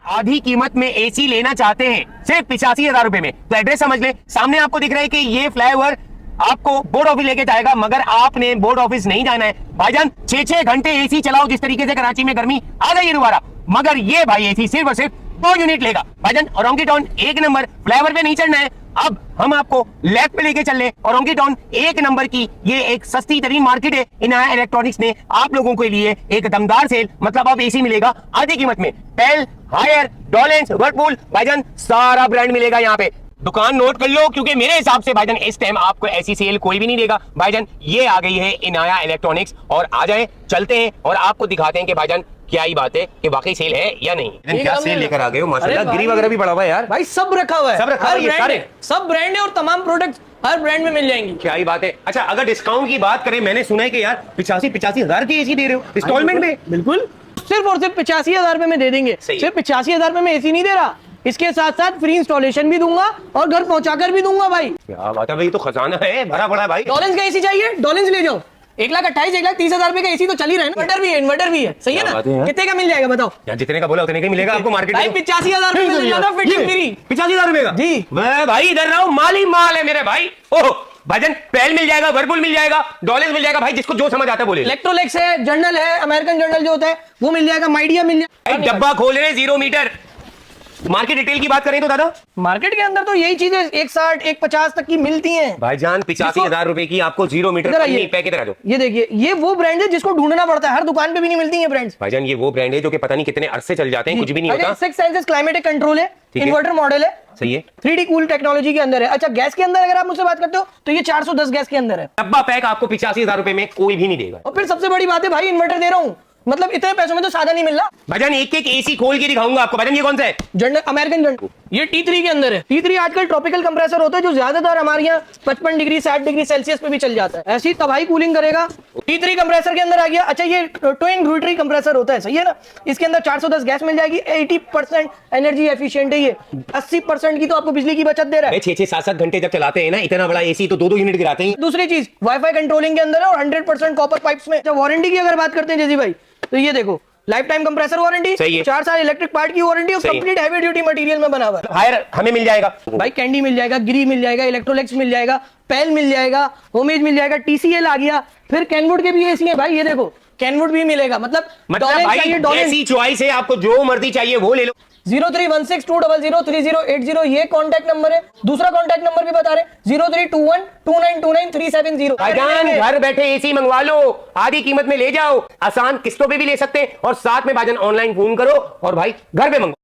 आधी कीमत में एसी लेना चाहते हैं सिर्फ 85,000 रुपए में, तो एड्रेस समझ ले। सामने आपको दिख रहा है कि ये फ्लाईओवर आपको बोर्ड ऑफिस लेके जाएगा, मगर आपने बोर्ड ऑफिस नहीं जाना है भाईजान। 6-6 घंटे एसी चलाओ, जिस तरीके से कराची में गर्मी आ गई है दोबारा, मगर ये भाई एसी सिर्फ और सिर्फ 2 यूनिट लेगा भाईजान। और ओरोंगी टाउन 1 नंबर, फ्लाईओवर पे नहीं चढ़ना है। अब हम आपको लेफ्ट पे लेके चल ले। ओरोंगी टाउन 1 नंबर की ये एक सस्ती तरीन मार्केट है। इनाया इलेक्ट्रॉनिक्स ने आप लोगों के लिए एक दमदार सेल, मतलब अब एसी मिलेगा आधी कीमत में। पेल, हायर, डॉलेंस, वर्लपूल भाईजान सारा ब्रांड मिलेगा यहाँ पे। दुकान नोट कर लो, क्योंकि मेरे हिसाब से भाईजान इस टाइम आपको ऐसी सेल कोई भी नहीं देगा भाईजान। ये आ गई है इनाया इलेक्ट्रॉनिक्स, और आ जाए चलते हैं और आपको दिखाते हैं कि भाईजान क्या ही बात है कि वाकई सेल है या नहीं। क्या सेल लेकर आ गए हो माशाल्लाह, गिरी वगैरह भी पड़ा हुआ है यार भाई, सब रखा हुआ है, सब रखा हुआ है, सारे सब ब्रांड है और तमाम प्रोडक्ट्स हर ब्रांड में मिल जाएंगी। क्या ही बात है। अच्छा, अगर डिस्काउंट की बात करें, मैंने सुना है कि यार 85,000 की एसी दे रहे हो इंस्टॉलमेंट में। बिल्कुल, सिर्फ और सिर्फ 85,000 रुपए में दे देंगे। सिर्फ 85,000 रुपए में एसी नहीं दे रहा, इसके साथ साथ फ्री इंस्टॉलेशन भी दूंगा और घर पहुंचाकर भी दूंगा भाई। क्या बात है भाई, तो खजाना है भरा पड़ा है भाई। डॉलेंस का एसी चाहिए, डॉलेंस ले जाओ। 1,28,000 1,30,000 रुपए का एसी तो चल ही रहा है ना। इन्वर्टर भी है, सही है ना। कितने का मिल जाएगा बताओ यार, जितने का बोला उतने का मिलेगा आपको मार्केट में। 85,000 रुपए मिल जाएगा, फिटिंग फ्री। 85,000 रुपए का जी। मैं भाई इधर रहा हूँ, माल ही माल है मेरे भाई। ओह भाईजान, पेल मिल जाएगा, वर्लपूल मिल जाएगा, डॉलेंस मिल जाएगा भाई, जिसको जो समझ आता है बोले। इलेक्ट्रोलेक्स है, जर्नल है, अमेरिकन जर्नल जो होता है वो मिल जाएगा, माइडिया मिल जाएगा। डब्बा खोल रहे 0 मीटर। मार्केट डिटेल की बात करें तो दादा, मार्केट के अंदर तो यही चीजें 160 150 तक की मिलती हैं भाईजान। 85,000 रुपए की आपको 0 मीटर पैकेट आ जाओ। ये देखिए, ये वो ब्रांड है जिसको ढूंढना पड़ता है, हर दुकान पे भी नहीं मिलती है ब्रांड्स भाईजान। ये वो ब्रांड है जो कि पता नहीं कितने अरसे चल जाते हैं, कुछ भी नहीं होता। 6 सेंसेस क्लाइमेटिक कंट्रोल है, इन्वर्टर मॉडल है, सही है, 3D कूल टेक्नोलॉजी के अंदर है। अच्छा, गैस के अंदर अगर आप मुझसे बात करते हो तो ये 410 गैस के अंदर है। डब्बा पैक आपको 85,000 रुपए में कोई भी नहीं देगा। और फिर सबसे बड़ी बात है भाई, इन्वर्टर दे रहा हूँ, मतलब इतने पैसों में तो सादा नहीं मिल रहा भाईजान। एक एक एसी खोल के दिखाऊंगा आपको भाईजान। ये कौन सा है? Journal, American journal. ये T3 के अंदर है। T3 आजकल ट्रॉपिकल कंप्रेसर होता है जो ज्यादातर हमारे यहाँ 55 डिग्री 60 डिग्री सेल्सियस पे भी चल जाता है, ऐसी तबाही कूलिंग करेगा। T3 कंप्रेसर के अंदर आ गया। अच्छा, ये ट्विन रोटरी कंप्रेसर होता है, सही है ना। इसके अंदर 410 गैस मिल जाएगी, 80% एनर्जी एफिशिएंट है ये, 80% की तो आपको बिजली की बचत दे रहा है। 6-6 7-7 घंटे जब चलाते हैं ना इतना बड़ा एसी, तो 2-2 यूनिट गिराते हैं। दूसरी चीज, वाईफाई कंट्रोलिंग के अंदर है और 100% कॉपर पाइप्स में। जब वारंटी की अगर बात करते हैं जैसी भाई, तो ये देखो, लाइफ टाइम कंप्रेसर वारंटी, 4 साल इलेक्ट्रिक पार्ट की वारंटी और कंप्लीट हैवी ड्यूटी मटेरियल में बना हुआ है। हायर हमें मिल जाएगा भाई, कैंडी मिल जाएगा, गिरी मिल जाएगा, इलेक्ट्रोलेक्स मिल जाएगा, पेल मिल जाएगा, होमेज मिल जाएगा, TCL आ गया। फिर कैनवुड के भी एसी है भाई, ये देखो कैनवुड भी मिलेगा। मतलब भाई ऐसी चॉइस है, आपको जो मर्जी चाहिए वो ले लो। 0316200308 ये कॉन्टैक्ट नंबर है। दूसरा कॉन्टैक्ट नंबर भी बता रहे, 03212929 भाईजान घर बैठे एसी मंगवा लो, आधी कीमत में ले जाओ, आसान किस्तों पे भी ले सकते हैं, और साथ में भाईजान ऑनलाइन फोन करो और भाई घर पे मंगवाओ।